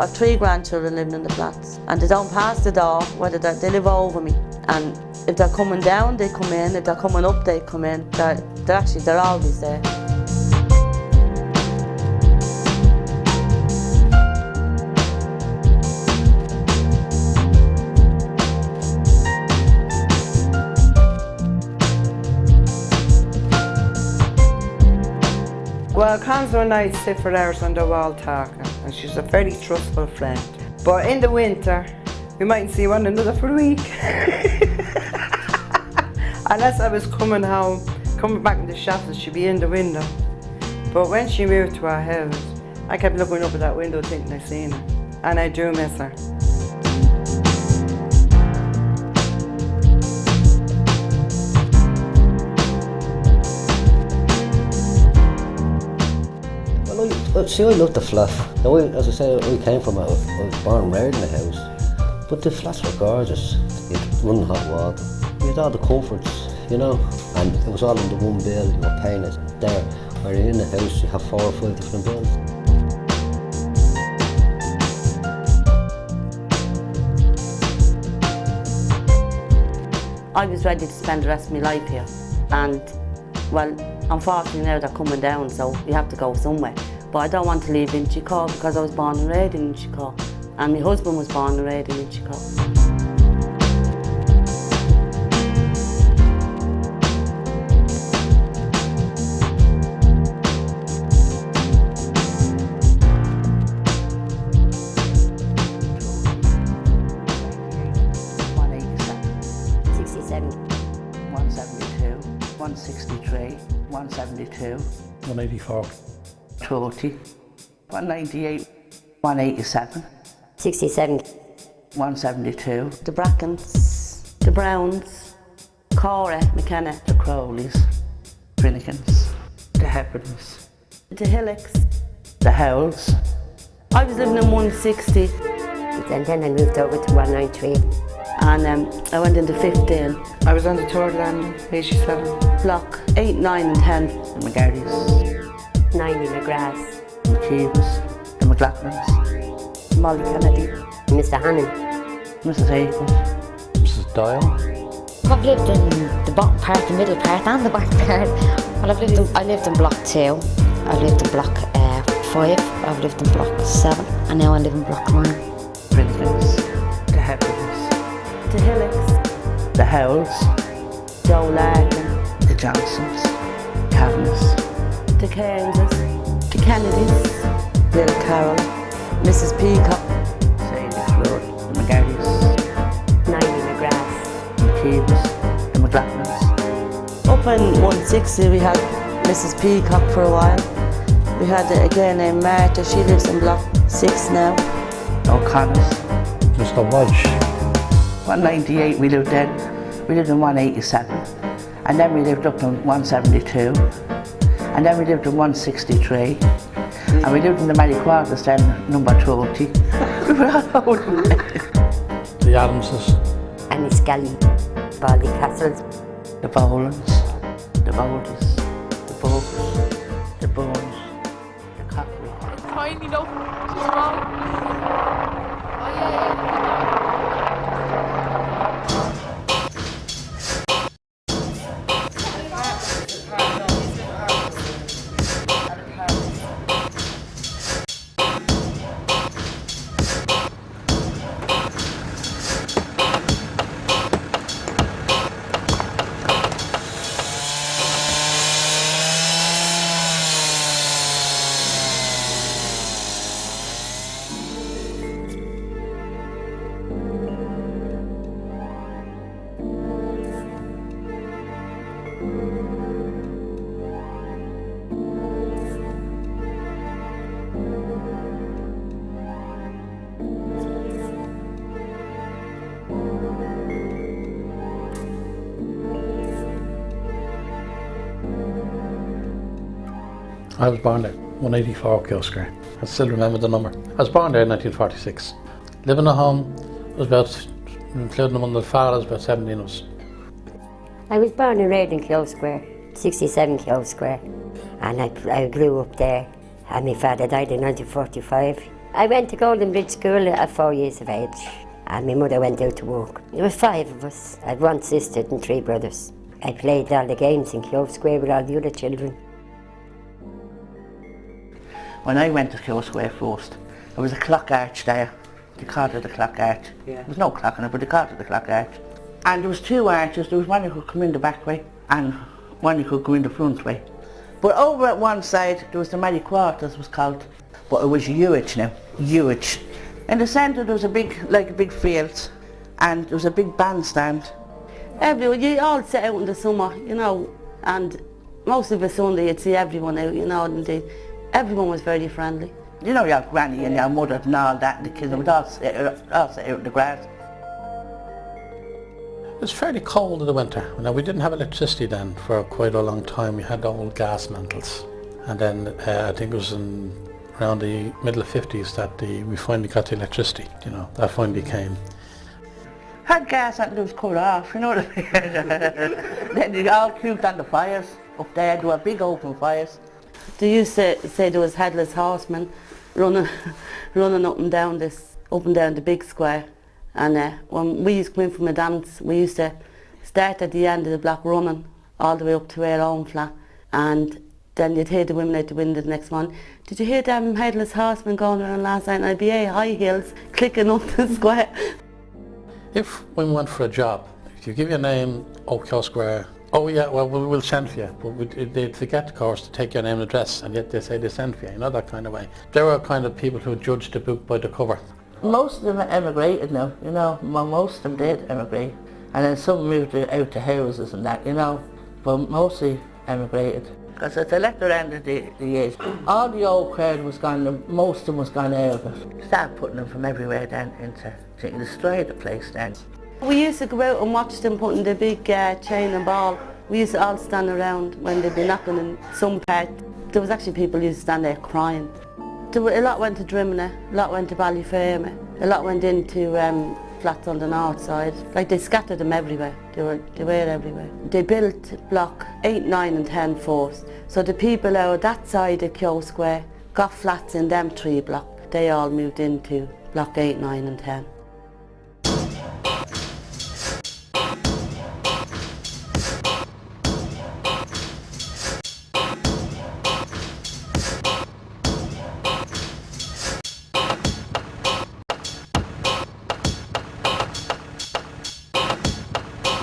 I've 3 grandchildren living in the flats, and they don't pass the door, whether they live over me. And if they're coming down, they come in. If they're coming up, they come in. They're always there. Well, Conzo and I sit for hours on the wall talking, and she's a very trustful friend. But in the winter, we mightn't see one another for a week. Unless I was coming back in the shop, she'd be in the window. But when she moved to our house, I kept looking up at that window thinking I'd seen her. And I do miss her. See, I love the flat. Now, as I say, I came from I was born and reared in the house. But the flats were gorgeous. You had running hot water. You had all the comforts, you know. And it was all under one bill. You were paying it there. Where you're in the house, you have 4 or 5 different bills. I was ready to spend the rest of my life here. And, well, unfortunately now they're coming down, so you have to go somewhere. But I don't want to leave Inchicore because I was born and reared in Inchicore, and my husband was born and reared in Inchicore. $67, $172, $163, $172, $184. $30, $198, $187, $67, $172, The Brackens, the Browns, Cora, McKenna, the Crowleys, Finnegans, the Heppardens, the Hillocks. the Howells. I was living in 160 and then I moved over to 193. and I went into 15, I was on the 3rd landing, 87. block 8, 9 and 10. The McGarrys, 90 McGrath, the McKeeves, the McLaughlins, Molly Kennedy. Mr. Hannon. Mrs. Aikman, Mrs. Doyle. I've lived in the bottom part, the middle part and the back part. Well, I lived in block 2, I lived in block 5, I've lived in block 7 and now I live in block 9. Finnegans, the Heppardens, The Hillocks, the Howells, Joe Larkin, the Johnsons, Cavanaghs, the Cairnses, the Kennedys, Bill Carroll, Mrs. Peacock, Sadie Flood, the McGarrys, 90 McGrath. the McKeeves, the McLaughlins. Up in 160 we had Mrs. Peacock for a while. We had a girl named Martha, she lives in block 6 now. O'Connors, Mr. Walsh. 198 we lived in. We lived in 187. And then we lived up in 172. And then we lived in 163. And we lived in the Mary Quarters then, number 30. We were all over The Adamses. Annie Scully, Baldy Castles. the Bolans, the Boulders, the Bogers, the Bones, the Cockery. Tiny enough, too small. Oh yeah. I was born there, 184 Kill Square. I still remember the number. I was born there in 1946. Living at home was about, including one of the fathers, about 17 of us. I was born and reared in Kill Square, 67 Kill Square. And I grew up there. And my father died in 1945. I went to Golden Bridge School at 4 years of age, and my mother went out to work. There were 5 of us. I had 1 sister and 3 brothers. I played all the games in Clove Square with all the other children. When I went to Clove Square first, there was a clock arch there. They called it the clock arch. Yeah. There was no clock on it, but they called it the clock arch. And there was 2 arches. There was one you could come in the back way and one you could go in the front way. But over at one side there was the Mary Quarters, was called. But it was huge now, huge. In the centre there was a big field, and there was a big bandstand. Everyone, you all sit out in the summer, you know, and most of the Sunday you'd see everyone out, you know, and everyone was very friendly. You know, your granny and your mother and all that, and the kids would all sit out in the grass. It was fairly cold in the winter. Now, we didn't have electricity then for quite a long time. We had old gas mantles. And then I think it was around the middle of 50s that we finally got the electricity, you know, that finally came. Had gas and it was cut off, you know what I mean? Then they all queued on the fires up there. There were big open fires. They used to say there was headless horsemen running up and down the big square. And when we used to come in from a dance, we used to start at the end of the block running all the way up to our own flat. And then you'd hear the women out the window the next morning. Did you hear them headless horsemen going around last night? And I'd be high heels clicking up the square. If when we went for a job, if you give your name, Oak Square, oh yeah, well we'll send for you. But they'd forget, of course, to take your name and address, and yet they say they send for you, you know, that kind of way. They were kind of people who judged the book by the cover. Most of them emigrated now, you know, most of them did emigrate. And then some moved out to houses and that, you know, but mostly emigrated. Because at the latter end of the years, all the old crowd was gone, most of them was gone out of it. Started putting them from everywhere then into, to destroy the place then. We used to go out and watch them putting the big chain and ball. We used to all stand around when they'd be knocking in some part. There was actually people who used to stand there crying. A lot went to Drimnagh, a lot went to Ballyferma, a lot went into flats on the north side. Like they scattered them everywhere, they were everywhere. They built block 8, 9 and 10 first. So the people out that side of Clove Square got flats in them 3 blocks. They all moved into block 8, 9 and 10.